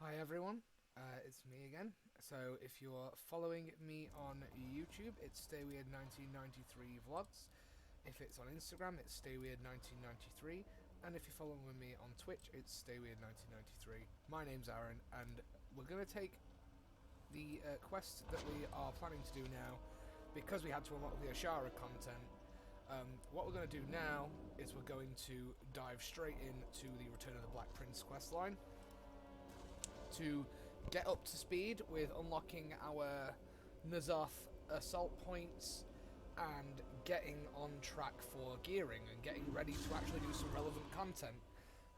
Hi everyone, it's me again. So if you're following me on YouTube, it's StayWeird1993 Vlogs. If it's on Instagram, it's StayWeird1993. And if you're following me on Twitch, it's StayWeird1993. My name's Aaron, and we're going to take the quest that we are planning to do now, because we had to unlock the Ashara content. What we're going to do now is we're going to dive straight into the Return of the Black Prince questline to get up to speed with unlocking our N'Zoth assault points and getting on track for gearing and getting ready to actually do some relevant content.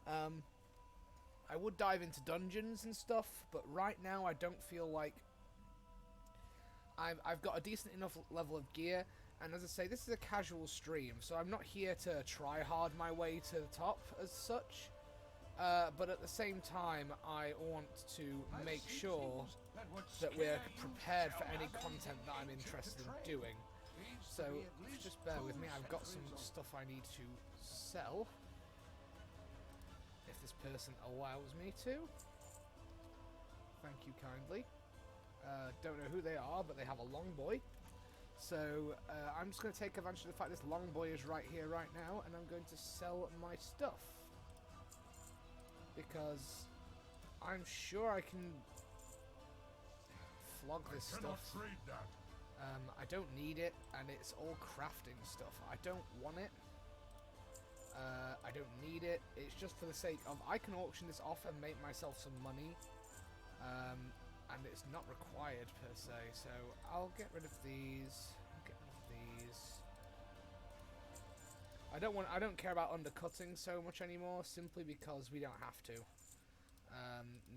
I would dive into dungeons and stuff, but right now I don't feel like I've got a decent enough level of gear, and as I say, this is a casual stream, so I'm not here to try hard my way to the top as such. But at the same time, I want to make sure that we're prepared for any content that I'm interested in doing. So, just bear with me, I've got some stuff I need to sell. If this person allows me to. Thank you kindly. Don't know who they are, but they have a long boy. So, I'm just going to take advantage of the fact this long boy is right here, right now, and I'm going to sell my stuff. Because I'm sure I can flog this stuff. I don't need it, and it's all crafting stuff. I don't want it. I don't need it. It's just for the sake of I can auction this off and make myself some money. And it's not required per se. So I'll get rid of these. I don't care about undercutting so much anymore, simply because we don't have to.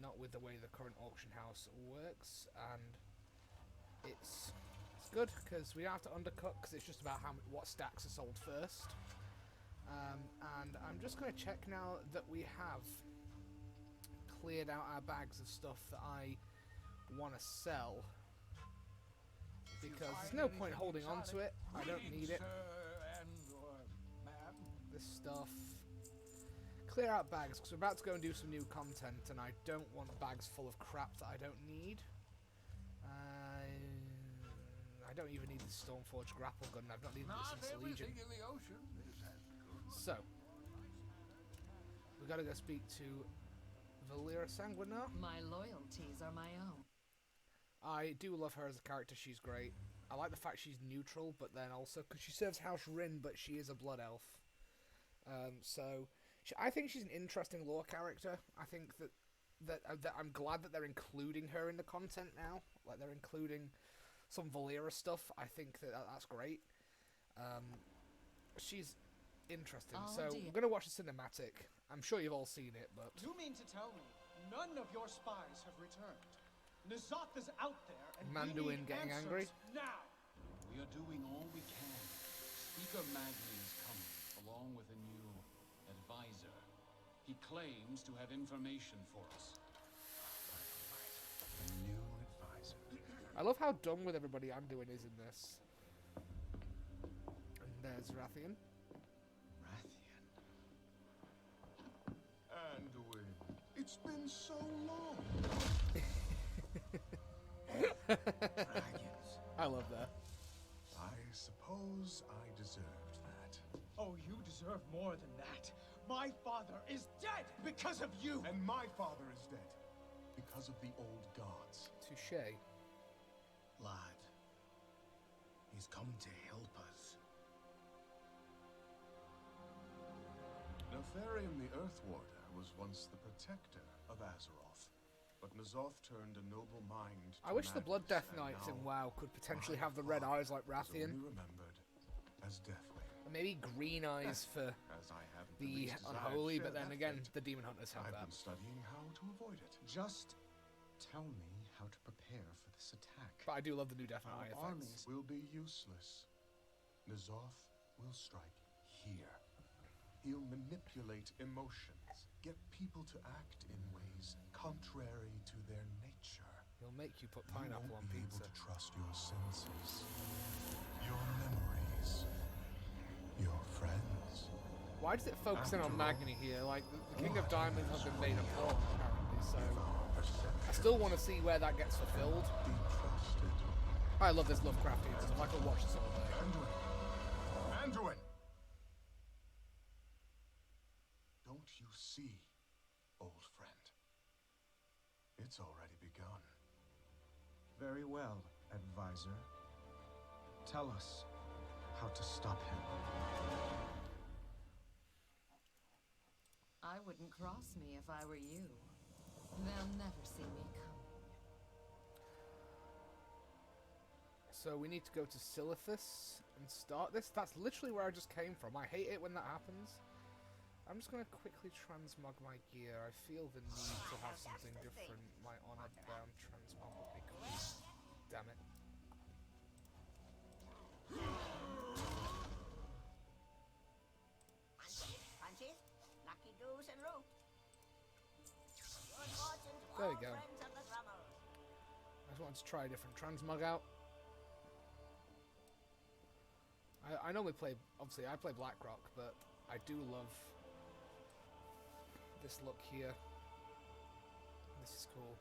Not with the way the current auction house works, and it's good because we don't have to undercut because it's just about what stacks are sold first. And I'm just going to check now that we have cleared out our bags of stuff that I want to sell, because there's no point holding on to it. I don't need it. This stuff. Clear out bags, because we're about to go and do some new content, and I don't want bags full of crap that I don't need. I don't even need the Stormforged grapple gun. I've not needed it since Legion. So, we gotta go speak to Valera Sanguinar. My loyalties are my own. I do love her as a character. She's great. I like the fact she's neutral, but then also because she serves House Rin, but she is a blood elf. I think she's an interesting lore character. I think that I'm glad that they're including her in the content now. Like, they're including some Valera stuff. I think that's great. She's interesting. So we're gonna watch the cinematic. I'm sure you've all seen it, but you mean to tell me none of your spies have returned? N'Zoth is out there, and Manduin getting angry now. We are doing all we can. Speaker Magni is coming, along with a new advisor. He claims to have information for us. A new advisor. I love how done with everybody Anduin is in this. And there's Rathian. Anduin, it's been so long. Dragons. I love that. I suppose I deserved that. Oh, you deserve more than that. My father is dead because of you. And my father is dead because of the old gods. Touché. Lad, he's come to help us. Nefarian the Earthwarder was once the protector of Azeroth, but N'Zoth turned a noble mind to I wish the madness, Blood Death and Knights now in WoW could potentially my have the red father eyes like is only Rathian. remembered as Deathwing. Or maybe green eyes for As I haven't the least desire to Unholy, share but then that again, fate, the Demon Hunters have I've that. been studying how to avoid it. Just tell me how to prepare for this attack. But I do love the new Death Knight Our effects. armies will be useless. N'Zoth will strike here. He'll manipulate emotions, get people to act in ways contrary to their nature. He'll make you put You pineapple won't on be pizza. able to trust your senses, your memories, your friends. Why does it focus in on After Magni here? Like, the King of Diamonds has been made a pawn, apparently, so I still want to see where that gets fulfilled. Be trusted. I love this Lovecraftian stuff. I could watch this all day. Anduin! Anduin! Don't you see, old friend? It's already begun. Very well, advisor. Tell us how to stop him. I wouldn't cross me if I were you. They'll never see me coming. So we need to go to Silithus and start this. That's literally where I just came from. I hate it when that happens. I'm just going to quickly transmog my gear. I feel the need to have something different. My honor-bound transmog would be cool. Damn it. Punches, lucky doos and rope. Good fortune to There all we go. friends of the drummers. I just wanted to try a different transmog out. I normally play, obviously I play Blackrock, but I do love this look here. This is cool.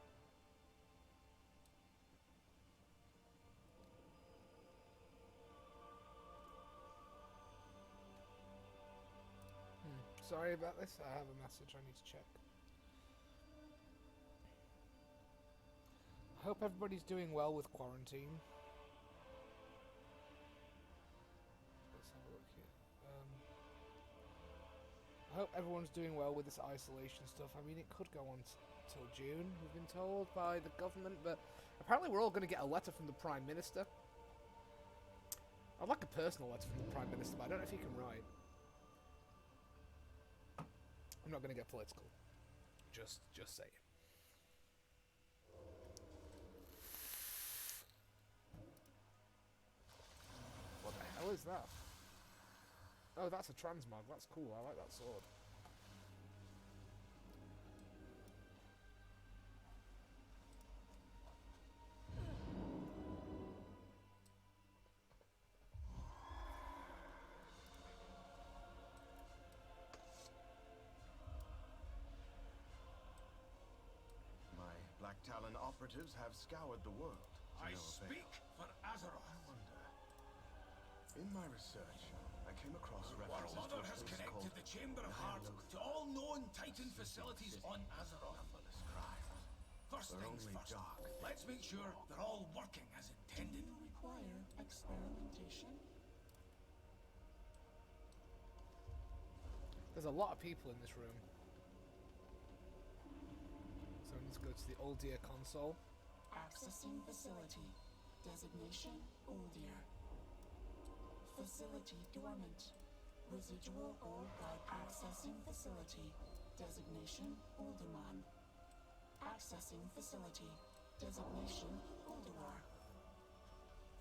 Sorry about this, I have a message I need to check. I hope everybody's doing well with quarantine. Let's have a look here. I hope everyone's doing well with this isolation stuff. I mean, it could go on till June, we've been told by the government, but apparently we're all going to get a letter from the Prime Minister. I'd like a personal letter from the Prime Minister, but I don't know if he can write. I'm not going to get political. Just saying. What the hell is that? Oh, that's a transmog. That's cool. I like that sword. My Black Talon operatives have scoured the world. to I no avail. speak for Azeroth. I wonder. In my research, I came across Our references to mother a has place connected called the Chamber of Hearts Loath. to all known Titan facilities on Azeroth. Numberless crimes. First They're things only first, dark. let's make sure they're all working as intended. Require experimentation? There's a lot of people in this room. So I need to go to the Uldir console. Accessing facility. Designation Uldir. Facility dormant. Residual gold guide accessing facility. Designation Ulduman. Accessing facility. Designation Ulduar.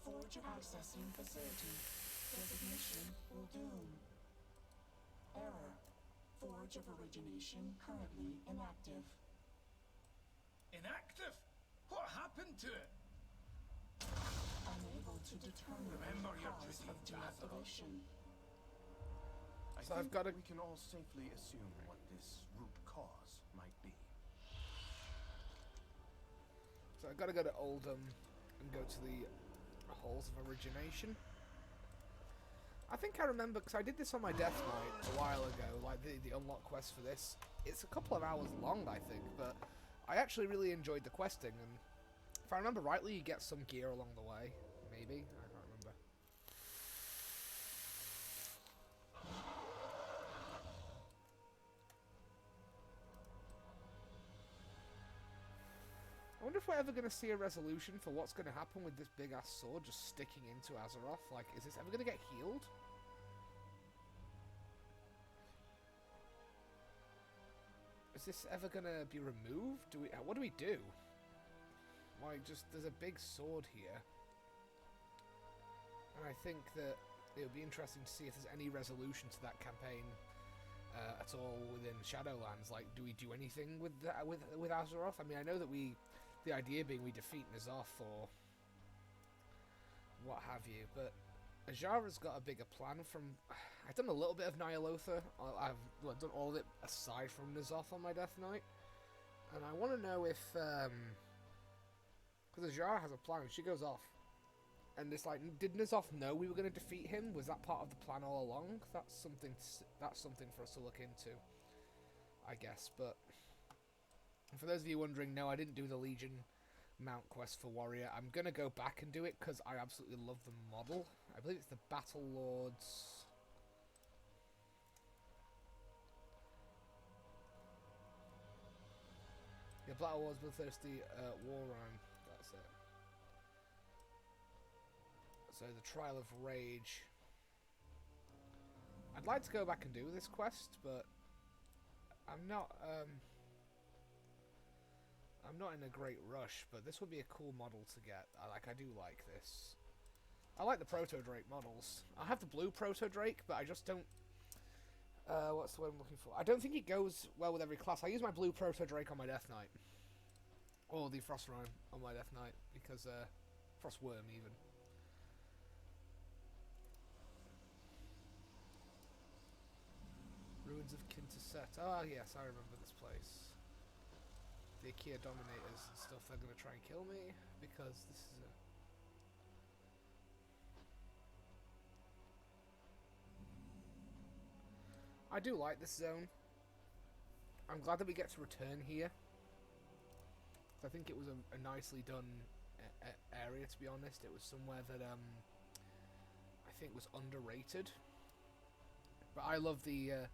Forge accessing facility. Designation Uldum. Error. Forge of origination currently inactive. Inactive? What happened to it? Unable to determine Remember the your cause duty of to Azeroth. deactivation. I So I've think gotta- we can all safely assume what this root cause might be. So I've got to go to Oldham and go to the Halls of Origination. I think I remember, because I did this on my Death Knight a while ago, like the unlock quest for this. It's a couple of hours long, I think, but I actually really enjoyed the questing, and if I remember rightly, you get some gear along the way. Maybe? I can't remember. I wonder if we're ever going to see a resolution for what's going to happen with this big-ass sword just sticking into Azeroth. Like, is this ever going to get healed? Is this ever going to be removed? What do we do? Like, just, there's a big sword here. And I think that it would be interesting to see if there's any resolution to that campaign at all within Shadowlands. Like, do we do anything with that, with Azeroth? I mean, I know that the idea being we defeat N'Zoth or what have you, but Azshara's got a bigger plan from... I've done a little bit of Ny'alotha. I've done all of it aside from N'Zoth on my Death Knight. And I want to know if, because Azara has a plan, and she goes off. And it's like, did N'Zoth know we were going to defeat him? Was that part of the plan all along? That's something for us to look into, I guess. But for those of you wondering, no, I didn't do the Legion mount quest for Warrior. I'm going to go back and do it because I absolutely love the model. I believe it's the Battle Lords. Yeah, Battle Lords Bloodthirsty War Rhyme. That's it. So the Trial of Rage. I'd like to go back and do this quest, but I'm not in a great rush. But this would be a cool model to get. I do like this. I like the Proto Drake models. I have the blue Proto Drake, but I just don't. What's the word I'm looking for? I don't think it goes well with every class. I use my blue Proto Drake on my Death Knight, or the Frost Rhyme on my Death Knight because Frost Worm even. Ruins of Kinterset. Ah, yes, I remember this place. The Ikea Dominators and stuff. They're going to try and kill me because this is a. I do like this zone. I'm glad that we get to return here. I think it was a nicely done area, to be honest. It was somewhere that I think was underrated. But I love the...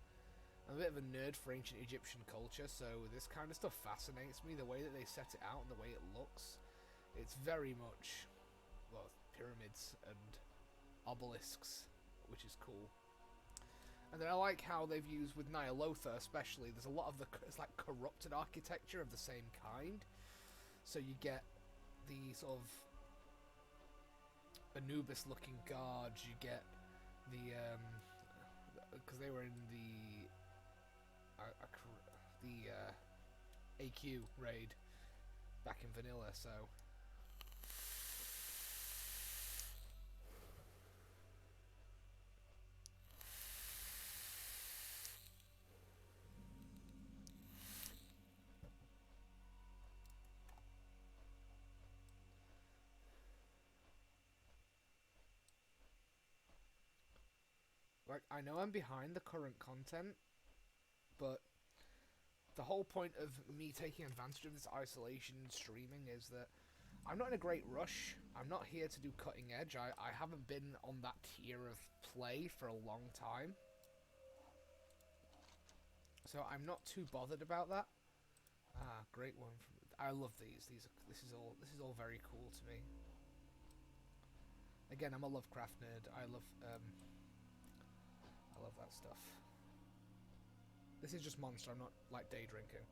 I'm a bit of a nerd for ancient Egyptian culture, so this kind of stuff fascinates me. The way that they set it out and the way it looks. It's very much, well, pyramids and obelisks, which is cool. And then I like how they've used, with Nyalotha especially, there's a lot of it's like corrupted architecture of the same kind. So you get the sort of Anubis-looking guards, you get the, because they were in the AQ raid back in vanilla, so... Like, I know I'm behind the current content, but the whole point of me taking advantage of this isolation streaming is that I'm not in a great rush. I'm not here to do cutting edge. I haven't been on that tier of play for a long time. So I'm not too bothered about that. Ah, great one. I love these. This is all very cool to me. Again, I'm a Lovecraft nerd. I love that stuff. This is just Monster, I'm not, like, day drinking.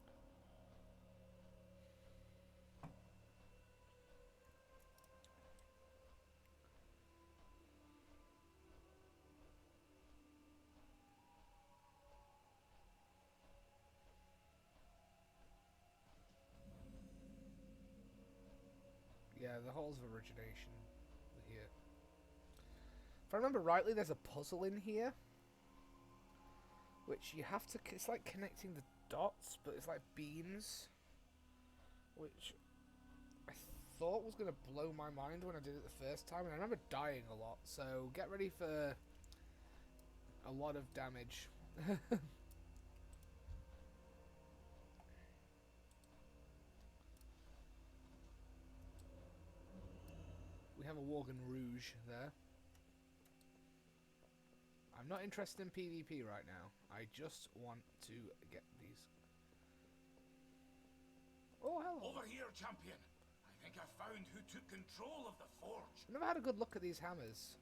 Yeah, the halls of origination are here. If I remember rightly, there's a puzzle in here. Which you have to... It's like connecting the dots, but it's like beams. Which I thought was going to blow my mind when I did it the first time. And I remember dying a lot. So get ready for a lot of damage. We have a Worgen Rouge there. I'm not interested in PvP right now. I just want to get these. Oh, hello. Over here, champion. I think I found who took control of the forge. I've never had a good look at these hammers.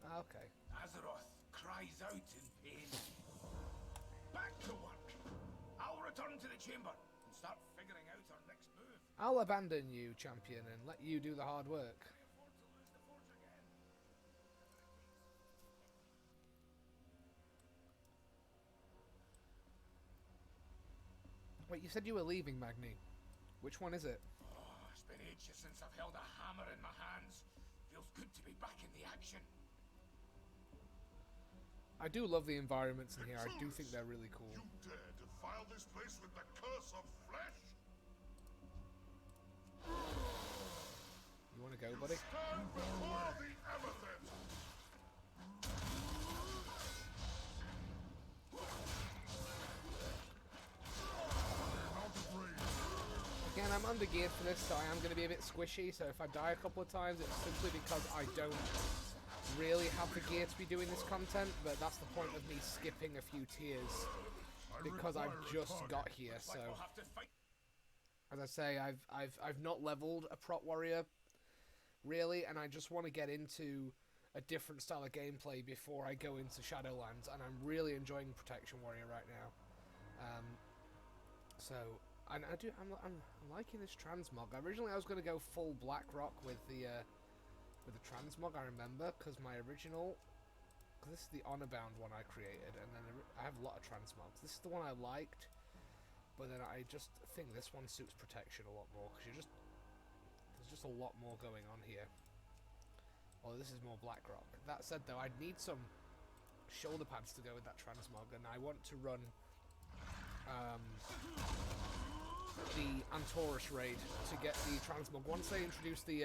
Ah, okay. Azeroth cries out in pain. Back to work. I'll return to the chamber and start figuring out our next move. I'll abandon you, champion, and let you do the hard work. Wait, you said you were leaving, Magni. Which one is it? Oh, it's been ages since I've held a hammer in my hands. Feels good to be back in the action. I do love the environments in here. I do think they're really cool. You dare defile this place with the curse of flesh? Again, I'm undergeared for this, so I am going to be a bit squishy, so if I die a couple of times, it's simply because I don't really have the gear to be doing this content, but that's the point of me skipping a few tiers, because I've just got here, so... As I say, I've not leveled a prot warrior, really, and I just want to get into a different style of gameplay before I go into Shadowlands, and I'm really enjoying Protection Warrior right now. And I'm liking this transmog. Originally, I was going to go full Blackrock with the transmog. I remember because my original, because this is the Honor-bound one I created, and then I have a lot of transmogs. This is the one I liked, but then I just think this one suits protection a lot more because there's just a lot more going on here. Oh, this is more Blackrock. That said, though, I'd need some shoulder pads to go with that transmog, and I want to run the Antorus raid to get the transmog. Once they introduce the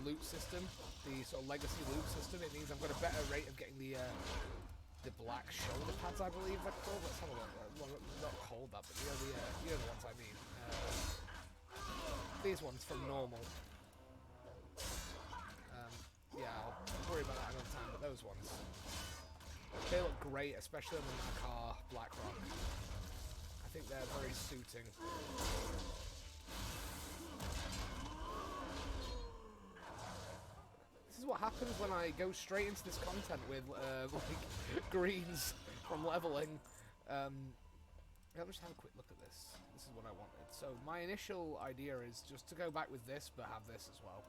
loot system, the sort of legacy loot system, it means I've got a better rate of getting the black shoulder pads, I believe they're called. Let's have a look. Well, not called that, but you know the ones I mean. These ones from normal. Yeah, I'll worry about that another time, but those ones. They look great, especially on the Nakar Blackrock. I think they're very suiting. This is what happens when I go straight into this content with like greens from leveling. Let me just have a quick look at this. This is what I wanted. So my initial idea is just to go back with this, but have this as well.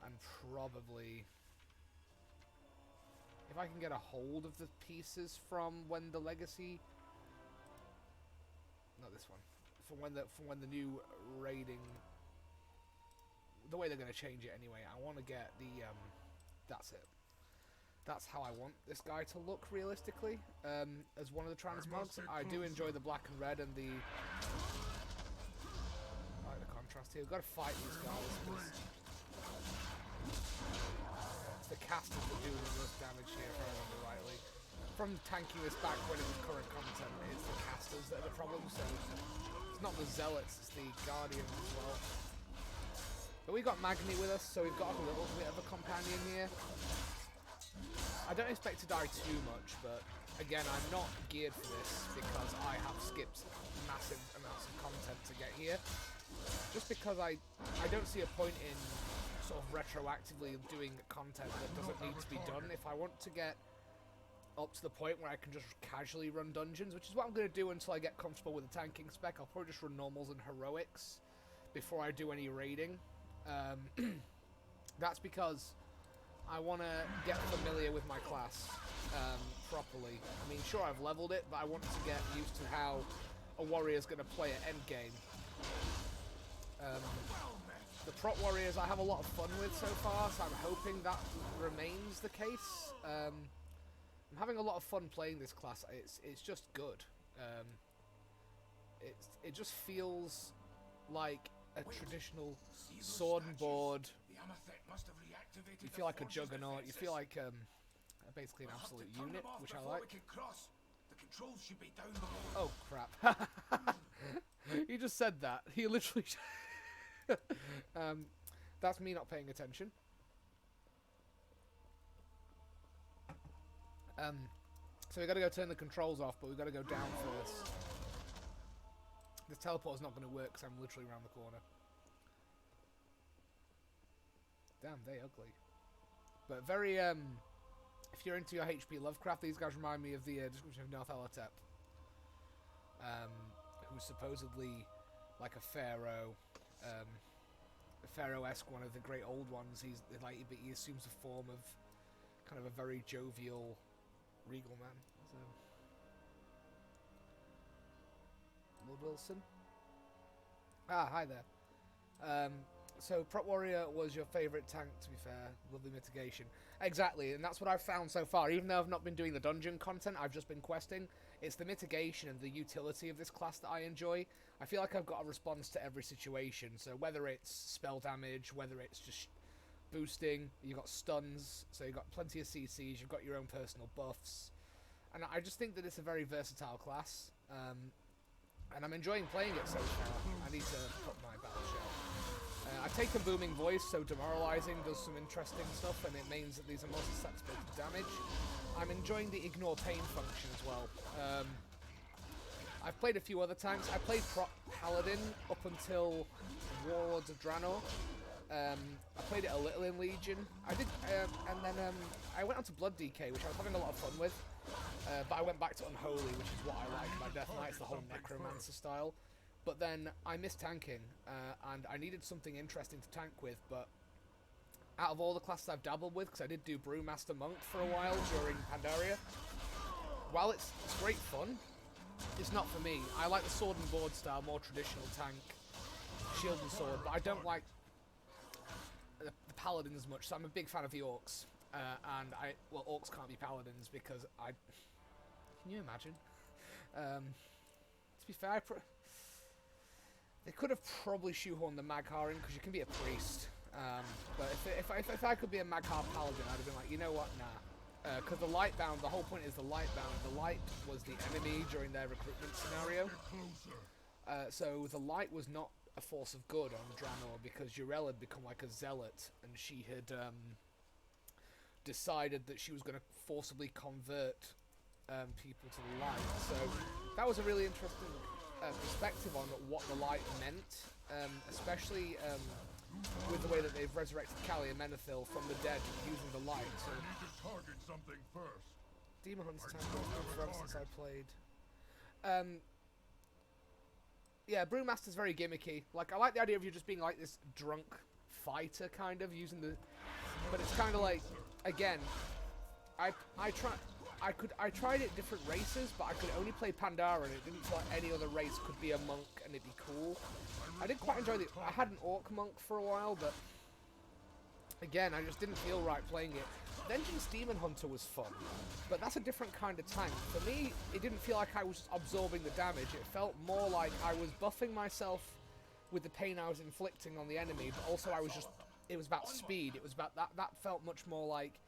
And probably, if I can get a hold of the pieces from when the legacy, not this one, from when the new raiding, the way they're going to change it anyway. I want to get the that's it. That's how I want this guy to look realistically. As one of the transmogs, I do enjoy the black and red and the. I like the contrast here. We've got to fight these guys. It's the casters that do the most damage here, if I remember rightly. From tanking this back when it was current content, it's the casters that are the problem, so it's not the zealots, it's the guardians as well. But we got Magni with us, so we've got a little bit of a companion here. I don't expect to die too much, but again, I'm not geared for this because I have skipped massive amounts of content to get here. Just because I don't see a point in sort of retroactively doing content that doesn't need to be done. If I want to get up to the point where I can just casually run dungeons, which is what I'm going to do until I get comfortable with the tanking spec, I'll probably just run normals and heroics before I do any raiding. That's because I want to get familiar with my class properly. I mean, sure, I've leveled it, but I want to get used to how a warrior's going to play at endgame. The prot warriors I have a lot of fun with so far, so I'm hoping that remains the case. I'm having a lot of fun playing this class. It's just good. It just feels like a traditional sword and board. You feel like a juggernaut. You feel like basically an absolute unit, which I like. Oh crap! He just said that. He literally. That's me not paying attention. So we got to go turn the controls off, but we got to go down first. This teleport's not going to work because I'm literally around the corner. Damn, they ugly. But very, if you're into your HP Lovecraft, these guys remind me of the description of North Elatep. Who's supposedly like a pharaoh. Pharaoh-esque, one of the great old ones. But he assumes the form of kind of a very jovial, regal man. So, Lord Wilson. Ah, hi there. So Prot Warrior was your favourite tank, to be fair. Lovely mitigation. Exactly, and that's what I've found so far. Even though I've not been doing the dungeon content, I've just been questing. It's the mitigation and the utility of this class that I enjoy. I feel like I've got a response to every situation, so whether it's spell damage, whether it's just boosting, you've got stuns, so you've got plenty of CCs, you've got your own personal buffs, and I just think that it's a very versatile class, and I'm enjoying playing it so far. I need to put my battle shell. I've taken Booming Voice, so Demoralizing does some interesting stuff, and it means that these are more susceptible to damage. I'm enjoying the Ignore Pain function as well. I've played a few other tanks. I played Prop Paladin up until Warlords of Draenor. I played it a little in Legion. I did, and then I went on to Blood DK, which I was having a lot of fun with. But I went back to Unholy, which is what I like. My Death Knight's the whole Necromancer style. But then I missed tanking, and I needed something interesting to tank with. But out of all the classes I've dabbled with, because I did do Brewmaster Monk for a while during Pandaria, while it's great fun, it's not for me. I like the sword and board style, more traditional tank, shield and sword, but I don't like the paladins as much, so I'm a big fan of the orcs. And orcs can't be paladins because can you imagine? To be fair, they could have probably shoehorned the Maghaar in because you can be a priest. But if I could be a Maghaar paladin, I'd have been like, you know what, nah. Because the Lightbound, the whole point is the Lightbound. The Light was the enemy during their recruitment scenario. So the Light was not a force of good on Draenor because Yrel had become like a zealot, and she had decided that she was going to forcibly convert people to the Light. So that was a really interesting perspective on what the Light meant, especially with the way that they've resurrected Callie and Menethil from the dead using the Light. So Target something first. Demon Hunt's time has been forever since I played. Yeah, Brewmaster's very gimmicky. Like, I like the idea of you just being like this drunk fighter, kind of, using the... But it's kind of like, again, I tried it different races, but I could only play Pandaren, and it didn't feel like any other race could be a monk and it'd be cool. I did quite enjoy I had an orc monk for a while, but again, I just didn't feel right playing it. Vengeance Demon Hunter was fun, but that's a different kind of tank. For me, it didn't feel like I was absorbing the damage. It felt more like I was buffing myself with the pain I was inflicting on the enemy, but also it was about speed. It was about that felt much more like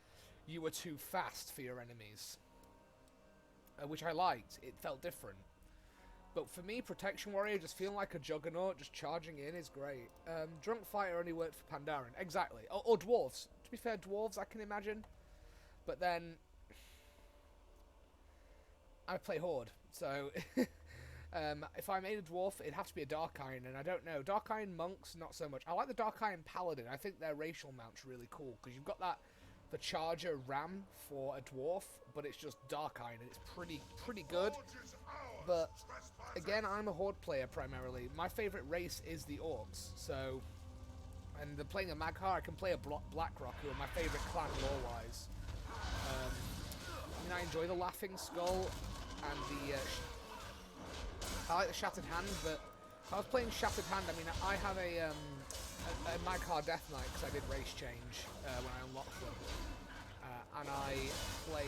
you were too fast for your enemies, which I liked. It felt different. But for me, Protection Warrior, just feeling like a juggernaut, just charging in, is great. Drunk Fighter only worked for Pandaren. Exactly. Or Dwarves. To be fair, Dwarves I can imagine. But then I play Horde. So if I made a Dwarf, it'd have to be a Dark Iron, and I don't know. Dark Iron Monks, not so much. I like the Dark Iron Paladin. I think their racial mount's really cool, because you've got the Charger Ram for a Dwarf, but it's just Dark Iron, and it's pretty good. But again, I'm a Horde player primarily. My favourite race is the Orcs, so... And playing a Maghaar, I can play a Blackrock, who are my favourite clan lore-wise. I mean, I enjoy the Laughing Skull and the... I like the Shattered Hand, but if I was playing Shattered Hand, I mean, I have a Maghaar Death Knight, because I did race change when I unlocked them. And I play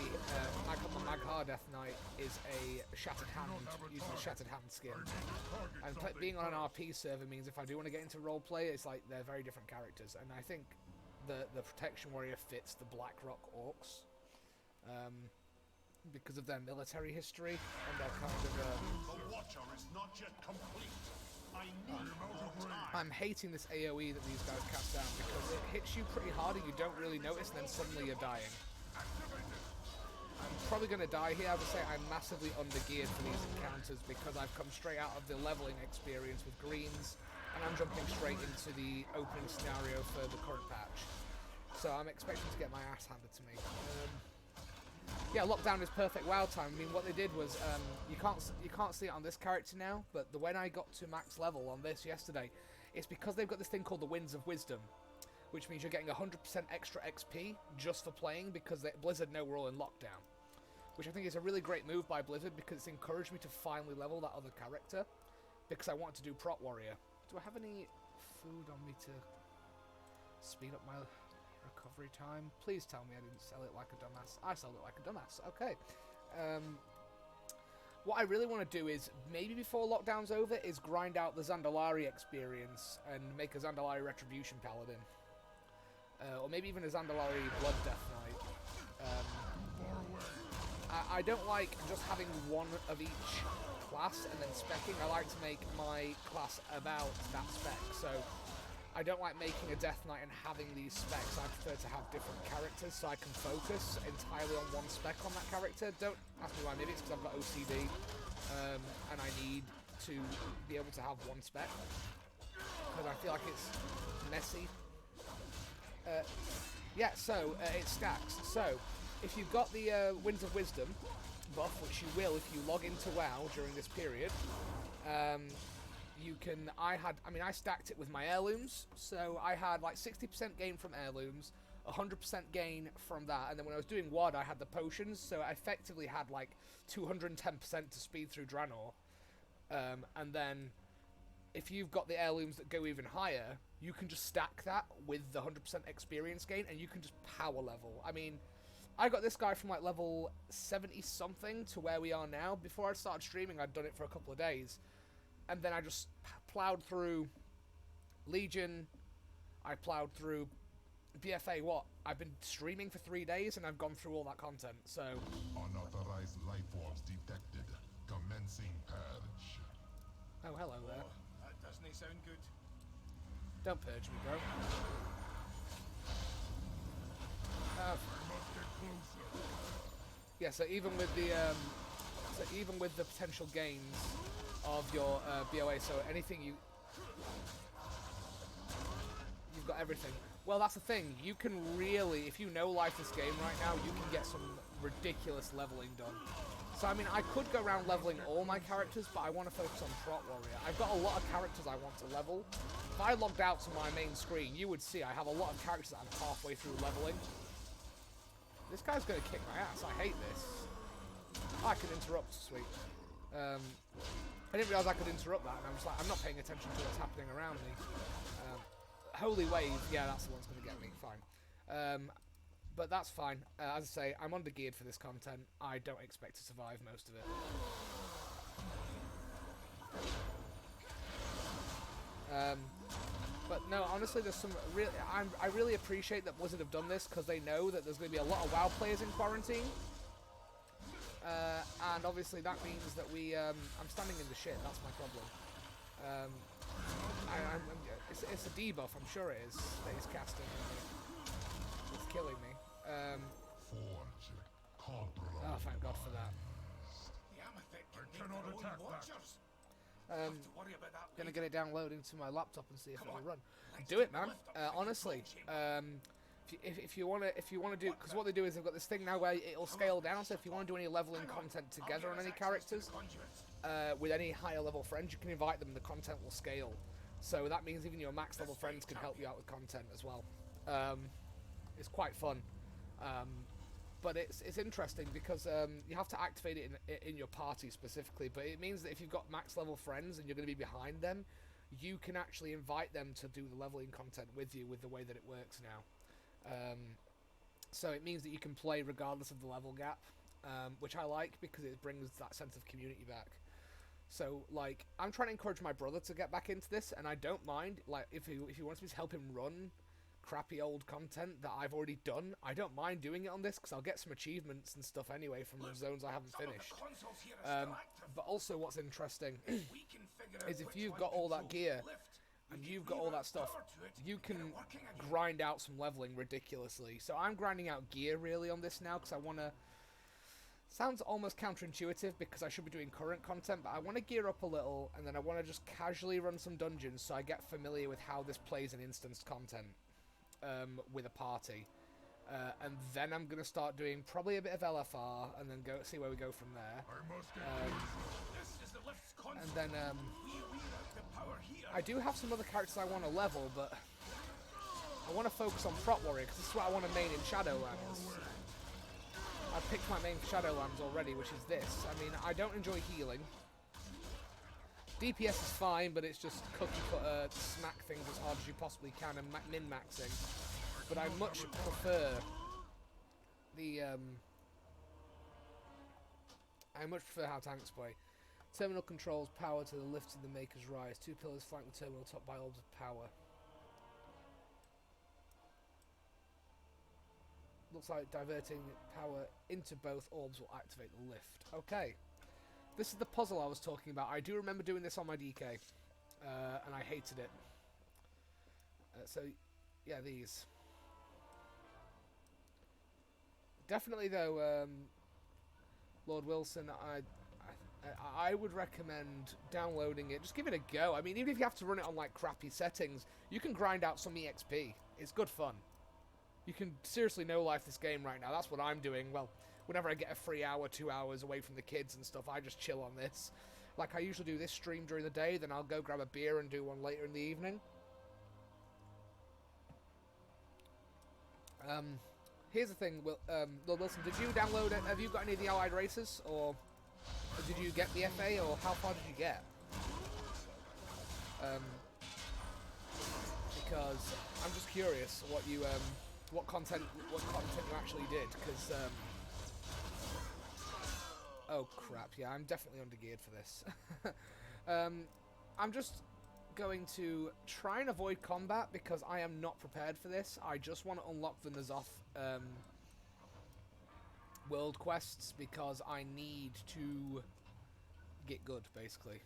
my Maghaar Death Knight is a Shattered Hand, using the Shattered Hand skin. And being on an RP server means if I do want to get into roleplay, it's like they're very different characters. And I think the Protection Warrior fits the Blackrock Orcs because of their military history and their kind of... The Watcher is not yet complete. I need more time. I'm hating this AoE that these guys cast down because it hits you pretty hard and you don't really notice, and then suddenly you're dying. I'm probably going to die here. I would say I'm massively undergeared for these encounters because I've come straight out of the leveling experience with greens, and I'm jumping straight into the opening scenario for the current patch. So I'm expecting to get my ass handed to me. Yeah, Lockdown is perfect WoW time. I mean, what they did was, you can't see it on this character now, but when I got to max level on this yesterday, it's because they've got this thing called the Winds of Wisdom, which means you're getting 100% extra XP just for playing, because Blizzard know we're all in lockdown. Which I think is a really great move by Blizzard, because it's encouraged me to finally level that other character, because I want to do Prot Warrior. Do I have any food on me to speed up my recovery time? Please tell me I didn't sell it like a dumbass. I sold it like a dumbass. Okay. what I really want to do is, maybe before lockdown's over, is grind out the Zandalari experience and make a Zandalari Retribution Paladin. Or maybe even a Zandalari Blood Death Knight. I don't like just having one of each class and then specking. I like to make my class about that spec. So I don't like making a Death Knight and having these specs. I prefer to have different characters so I can focus entirely on one spec on that character. Don't ask me why, maybe it's because I've got OCD and I need to be able to have one spec because I feel like it's messy. Yeah, so it stacks. So if you've got the Winds of Wisdom buff, which you will if you log into WoW during this period, you can, I stacked it with my heirlooms, so I had like 60% gain from heirlooms, 100% gain from that, and then when I was doing WoD, I had the potions, so I effectively had like 210% to speed through Draenor, and then if you've got the heirlooms that go even higher, you can just stack that with the 100% experience gain, and you can just power level. I mean, I got this guy from like level 70-something to where we are now. Before I started streaming, I'd done it for a couple of days. And then I just plowed through Legion. I plowed through BFA. What? I've been streaming for 3 days and I've gone through all that content. So Unauthorized life forms detected. Commencing purge. oh, hello there. Oh, that doesn't sound good. Don't purge me, bro. Must get closer. Yeah. So even with the potential gains of your BOA, so anything you've got everything. Well, that's the thing. You can really, if you know life this game right now, you can get some ridiculous leveling done. So I mean, I could go around leveling all my characters, but I want to focus on Trot Warrior. I've got a lot of characters I want to level. If I logged out to my main screen, you would see I have a lot of characters that I'm halfway through leveling. This guy's going to kick my ass. I hate this. I can interrupt, sweet. I didn't realise I could interrupt that, and I'm just like, I'm not paying attention to what's happening around me. Holy Wave, yeah, that's the one that's going to get me, fine. But that's fine. As I say, I'm undergeared for this content. I don't expect to survive most of it. But no, honestly, there's some really. I really appreciate that Blizzard have done this because they know that there's going to be a lot of WoW players in quarantine. And obviously that means that I'm standing in the shit, that's my problem. It's a debuff, I'm sure it is, that he's casting. It's killing me. Oh, thank God for that. The cannot attack that. Gonna get it downloaded to my laptop and see if it'll run. Do it, man. Honestly, if you wanna do, because what they do is they've got this thing now where it'll scale down. So if you want to do any leveling content together on any characters with any higher level friends, you can invite them. And the content will scale. So that means even your max level friends can help you out with content as well. It's quite fun. But it's interesting because you have to activate it in your party specifically. But it means that if you've got max level friends and you're going to be behind them, you can actually invite them to do the leveling content with you with the way that it works now. So it means that you can play regardless of the level gap, which I like because it brings that sense of community back. So like, I'm trying to encourage my brother to get back into this, and I don't mind, like, if he wants me to help him run crappy old content that I've already done, I don't mind doing it on this because I'll get some achievements and stuff anyway from the zones I haven't finished. But also what's interesting is if you've got all that gear and you've got all that stuff, you can grind out some leveling ridiculously. So I'm grinding out gear really on this now because I want to... Sounds almost counterintuitive because I should be doing current content, but I want to gear up a little and then I want to just casually run some dungeons so I get familiar with how this plays in instanced content with a party. And then I'm going to start doing probably a bit of LFR and then go see where we go from there. And then I do have some other characters I want to level, but I want to focus on Trot Warrior because this is what I want to main in Shadowlands. I picked my main for Shadowlands already, which is this. I mean, I don't enjoy healing. DPS is fine, but it's just cookie cutter, smack things as hard as you possibly can and min-maxing. But I much prefer the I much prefer how tanks play. Terminal controls power to the lift of the Maker's Rise. 2 pillars flank the terminal top by orbs of power. Looks like diverting power into both orbs will activate the lift. Okay. This is the puzzle I was talking about. I do remember doing this on my DK. And I hated it. So, yeah, these. Definitely, though, Lord Wilson, I would recommend downloading it. Just give it a go. I mean, even if you have to run it on, like, crappy settings, you can grind out some EXP. It's good fun. You can seriously no-life this game right now. That's what I'm doing. Well, whenever I get a free hour, 2 hours away from the kids and stuff, I just chill on this. Like, I usually do this stream during the day, then I'll go grab a beer and do one later in the evening. Here's the thing, Lord Wilson, did you download it? Have you got any of the Allied races? Or did you get the FA, or how far did you get? Because I'm just curious what you, what content you actually did, because, oh crap, yeah, I'm definitely undergeared for this. I'm just going to try and avoid combat because I am not prepared for this. I just want to unlock the N'Zoth world quests because I need to get good, basically.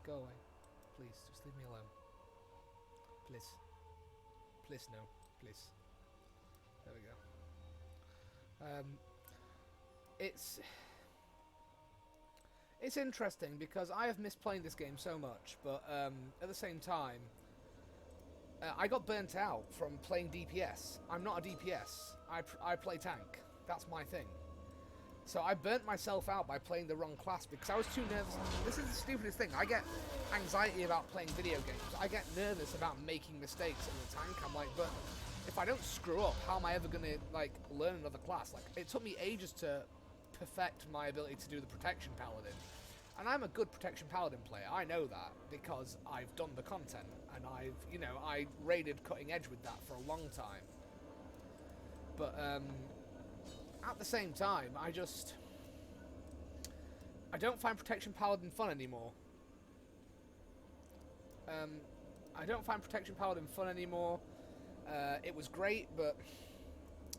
Go away. Please, just leave me alone. Please. Please, no. Please. There we go. It's interesting because I have missed playing this game so much, but at the same time, I got burnt out from playing DPS. I'm not a DPS. I play tank. That's my thing. So I burnt myself out by playing the wrong class because I was too nervous. This is the stupidest thing. I get anxiety about playing video games. I get nervous about making mistakes in the tank. I'm like, but if I don't screw up, how am I ever going to, like, learn another class? Like, it took me ages to perfect my ability to do the Protection Paladin. And I'm a good Protection Paladin player. I know that because I've done the content. And I've, you know, I raided Cutting Edge with that for a long time. But, at the same time, I don't find Protection Paladin fun anymore. I don't find Protection Paladin fun anymore. It was great, but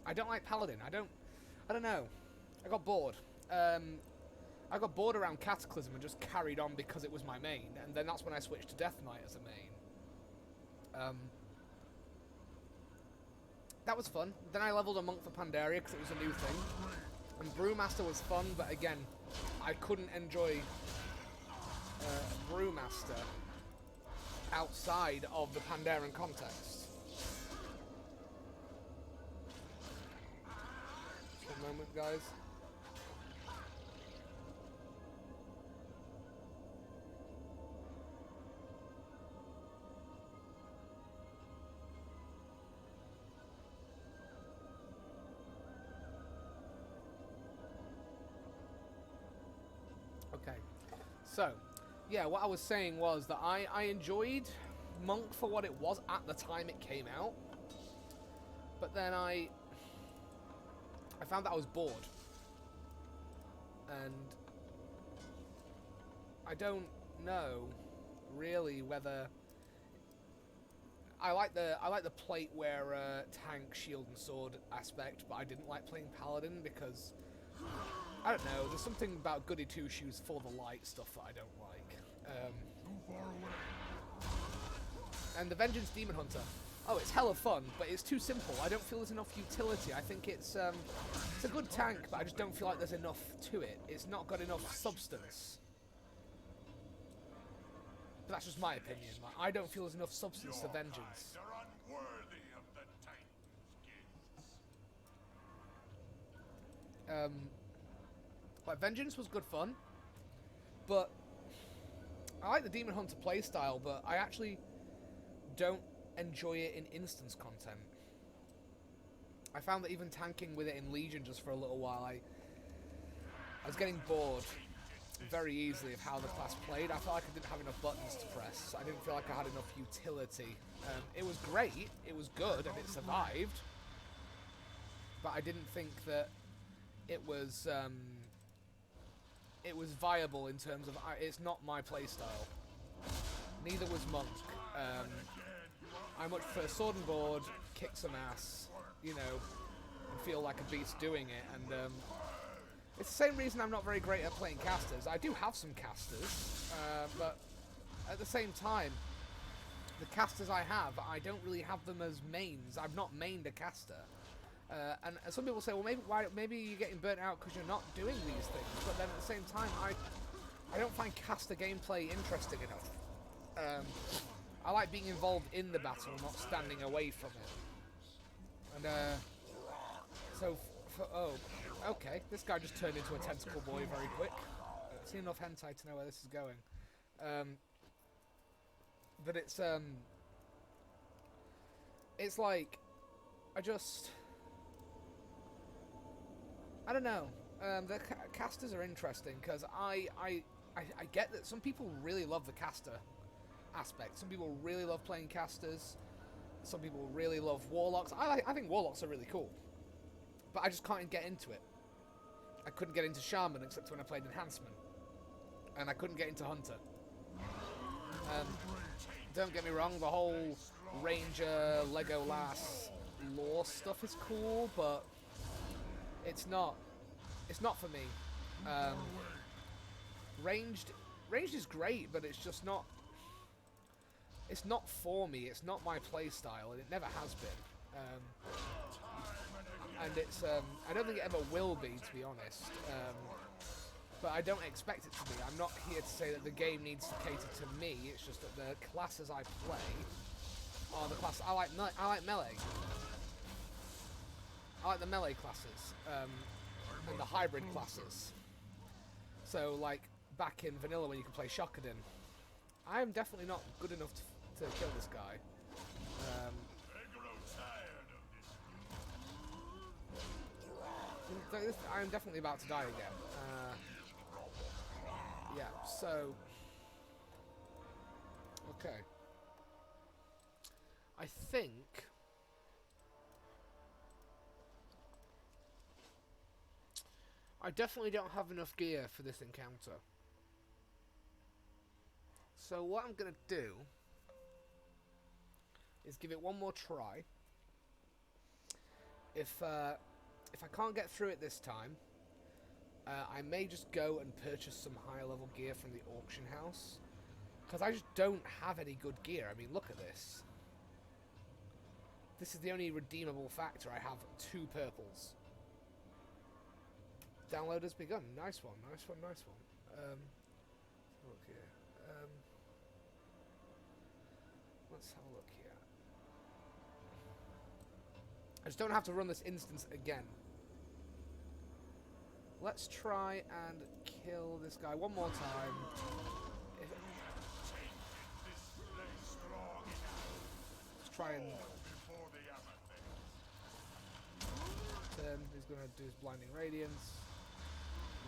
I don't like Paladin. I don't know. I got bored. I got bored around Cataclysm and just carried on because it was my main, and then that's when I switched to Death Knight as a main. That was fun. Then I leveled a Monk for Pandaria because it was a new thing. And Brewmaster was fun, but again, I couldn't enjoy Brewmaster outside of the Pandaren context. Just a moment, guys. Okay, so, yeah, what I was saying was that I enjoyed Monk for what it was at the time it came out, but then I found that I was bored, and I don't know really whether I like the plate wearer, tank, shield and sword aspect, but I didn't like playing Paladin because I don't know, there's something about goody two-shoes for the light stuff that I don't like. Too far away. And the Vengeance Demon Hunter. Oh, it's hella fun, but it's too simple. I don't feel there's enough utility. I think it's a good tank, but I just don't feel like there's enough to it. It's not got enough substance. But that's just my opinion. Like, I don't feel there's enough substance to Vengeance. They're unworthy of the Titan's gifts. Like, Vengeance was good fun, but I like the Demon Hunter playstyle, but I actually don't enjoy it in instance content. I found that even tanking with it in Legion just for a little while, I was getting bored very easily of how the class played. I felt like I didn't have enough buttons to press. I didn't feel like I had enough utility. It was great, it was good, and it survived, but I didn't think that it was viable in terms of it's not my playstyle. Neither was Monk. I much prefer Sword and Board, kick some ass, you know, and feel like a beast doing it. And it's the same reason I'm not very great at playing casters. I do have some casters, but at the same time, the casters I have, I don't really have them as mains. I've not mained a caster. And some people say, well, maybe you're getting burnt out because you're not doing these things. But then at the same time, I don't find caster gameplay interesting enough. I like being involved in the battle, not standing away from it. And so, oh, okay, this guy just turned into a tentacle boy very quick. I've seen enough hentai to know where this is going. But it's like, I don't know. The casters are interesting because I get that some people really love the caster aspect. Some people really love playing casters. Some people really love warlocks. I think warlocks are really cool, but I just can't get into it. I couldn't get into shaman except when I played enhancement, and I couldn't get into hunter. Don't get me wrong, the whole ranger, Legolas lore stuff is cool, but it's not for me. Ranged is great, but it's just not. It's not for me. It's not my play style, and it never has been. And it's I don't think it ever will be, to be honest. But I don't expect it to be. I'm not here to say that the game needs to cater to me. It's just that the classes I play are the classes I like melee. I like the melee classes and the hybrid classes. So, like back in vanilla when you can play Shokadin, I am definitely not good enough to kill this guy. I'm definitely about to die again. Yeah, so... Okay. I think... I definitely don't have enough gear for this encounter. So what I'm going to do is give it one more try. If I can't get through it this time, I may just go and purchase some higher level gear from the auction house, because I just don't have any good gear. I mean, look at this. This is the only redeemable factor. I have 2 purples. Download has begun. Nice one, nice one, nice one. Let's look here. Let's have a look here. I just don't have to run this instance again. Let's try and kill this guy one more time. Let's try and... Then he's going to do his blinding radiance.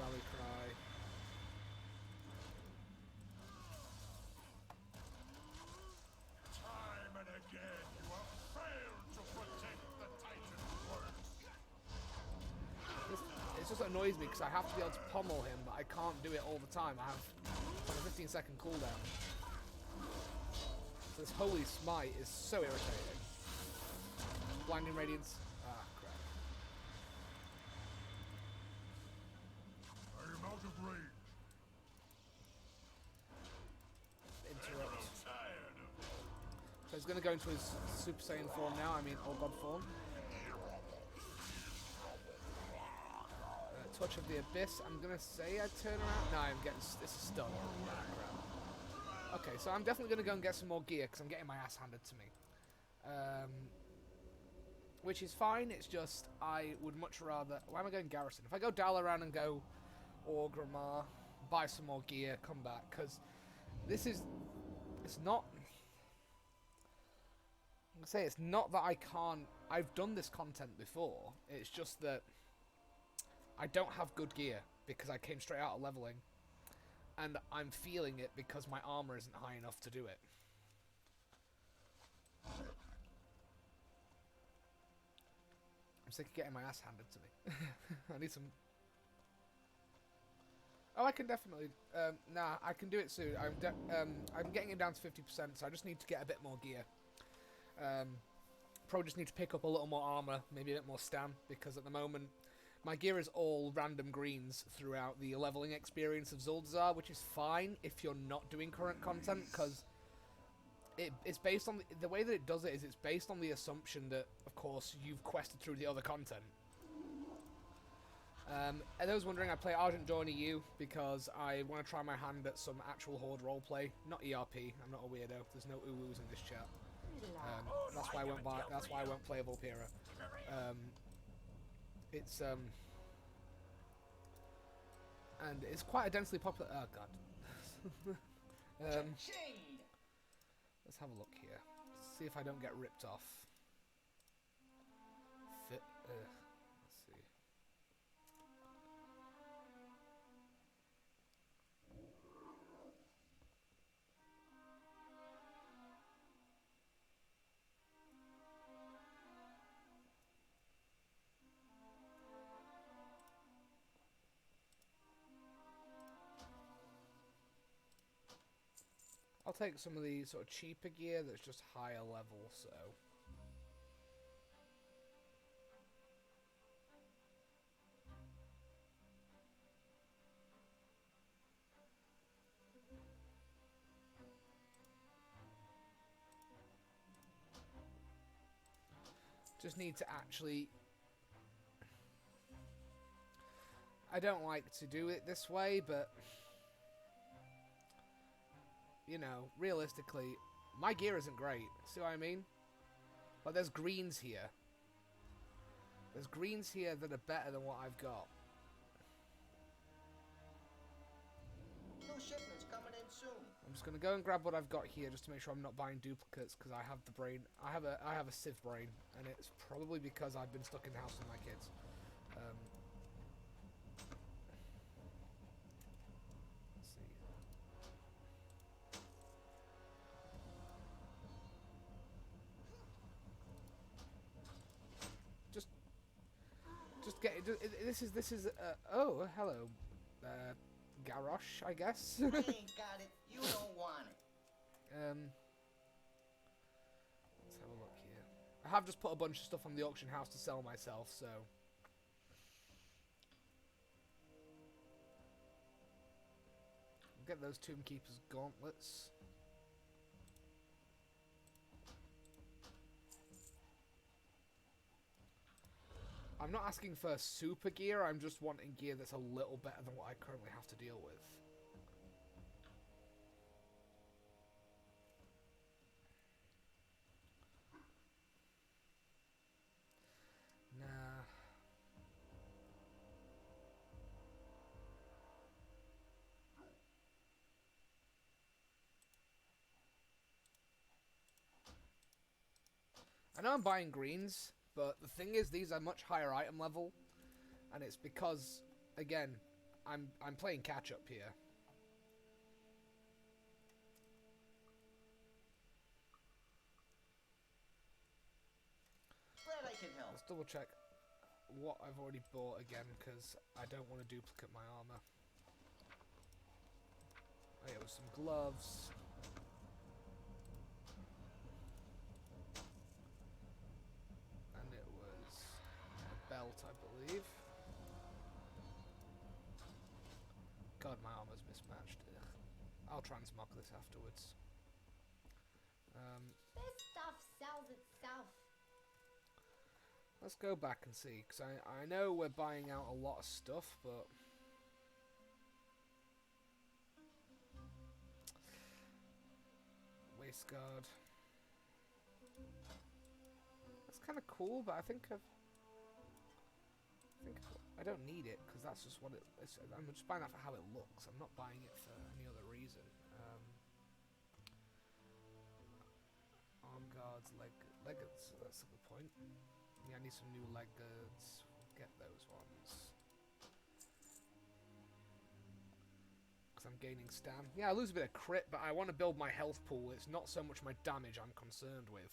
Rally cry. Time and again, you have failed to protect the Titan's works. It just annoys me because I have to be able to pommel him, but I can't do it all the time. I have a 15-second cooldown. So this holy smite is so irritating. Blinding radiance. Ah, crap. I am out of range. Interrupt. So he's going to go into his Super Saiyan form now. I mean, Old God form. Touch of the Abyss. I'm going to say I turn around. No, I'm getting... This is stunned. Ah, crap. Okay, so I'm definitely going to go and get some more gear because I'm getting my ass handed to me. Which is fine. It's just I would much rather... Why am I going Garrison? If I go Dalaran and go Orgrimmar, buy some more gear, come back. Because this is... It's not... I'm going to say it's not that I can't... I've done this content before. It's just that I don't have good gear because I came straight out of leveling. And I'm feeling it because my armor isn't high enough to do it. I'm sick of getting my ass handed to me. I need some Oh, I can definitely. Nah, I can do it soon. I'm getting it down to 50%, so I just need to get a bit more gear. Probably just need to pick up a little more armor, maybe a bit more stam, because at the moment my gear is all random greens throughout the leveling experience of Zuldazar, which is fine if you're not doing current content, because it's based on the way that it does it is it's based on the assumption that, of course, you've quested through the other content. And I was wondering, I play Argent Dawn EU because I want to try my hand at some actual Horde roleplay, not ERP. I'm not a weirdo. There's no uwus in this chat. That's why I won't buy. That's why I won't play Volpira. And it's quite a densely popular. Oh god. Let's have a look here. See if I don't get ripped off. Let's see. I'll take some of the sort of cheaper gear that's just higher level, so... Just need to actually... I don't like to do it this way, but... You know, realistically, my gear isn't great. See what I mean? But there's greens here. There's greens here that are better than what I've got. New shipments coming in soon. I'm just gonna go and grab what I've got here just to make sure I'm not buying duplicates, because I have the brain. I have a Civ brain, and it's probably because I've been stuck in the house with my kids. Let's see. Just get it. This is. Oh, hello, Garrosh, I guess. I ain't got it. You don't want it. Let's have a look here. I have just put a bunch of stuff on the auction house to sell myself, so... Get those Tomb Keeper's gauntlets. I'm not asking for super gear, I'm just wanting gear that's a little better than what I currently have to deal with. Nah. I know I'm buying greens, but the thing is, these are much higher item level, and it's because, again, I'm playing catch up here. Glad I can help. Let's double check what I've already bought again, because I don't want to duplicate my armor. Oh yeah, with some gloves. And it was a belt, I believe. God, my armor's mismatched. Ugh. I'll transmog this afterwards. This stuff sells itself. Let's go back and see, because I know we're buying out a lot of stuff, but... Waistguard. That's kind of cool, but I think I don't need it, because that's just what it's... I'm just buying that for how it looks. I'm not buying it for any other reason. Arm guards, leggings, that's a good point. Yeah, I need some new leg guards. Get those ones. Because I'm gaining stam. Yeah, I lose a bit of crit, but I want to build my health pool. It's not so much my damage I'm concerned with.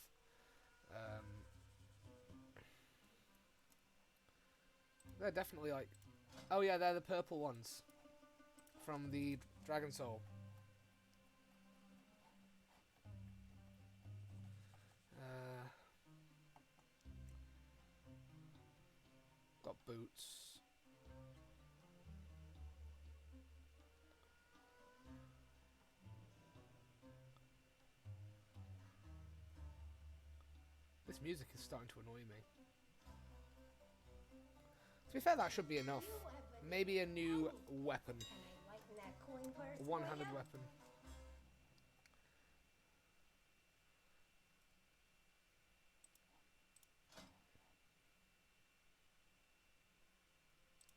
They're definitely like... Oh yeah, they're the purple ones. from the Dragon Soul. Got boots. This music is starting to annoy me. To be fair, that should be enough. Maybe a new weapon. A one-handed weapon.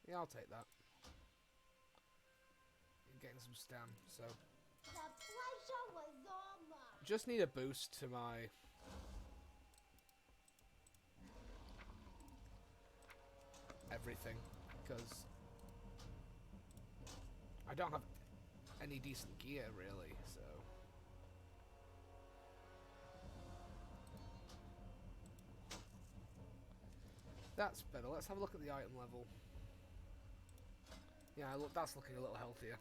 Yeah, I'll take that. Getting some stam, so... The pleasure was all mine. Just need a boost to my... everything, because... I don't have any decent gear, really, so... That's better. Let's have a look at the item level. Yeah, look, that's looking a little healthier.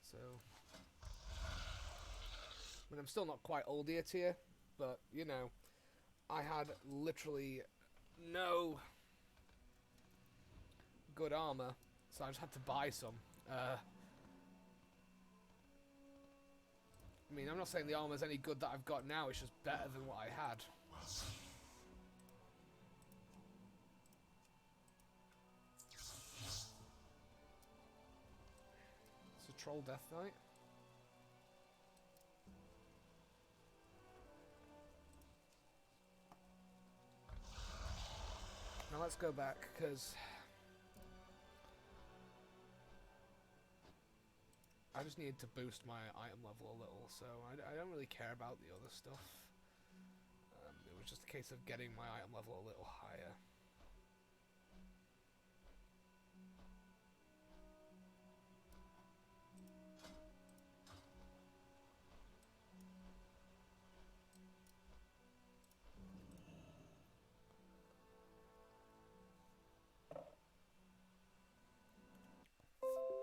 So, I mean, I'm still not quite oldie tier, but you know, I had literally no good armor, so I just had to buy some. I mean, I'm not saying the armor's any good that I've got now. It's just better than what I had. Troll Death Knight. Now let's go back, because I just needed to boost my item level a little, so I don't really care about the other stuff. It was just a case of getting my item level a little higher.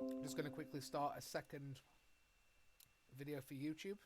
I'm just going to quickly start a second video for YouTube.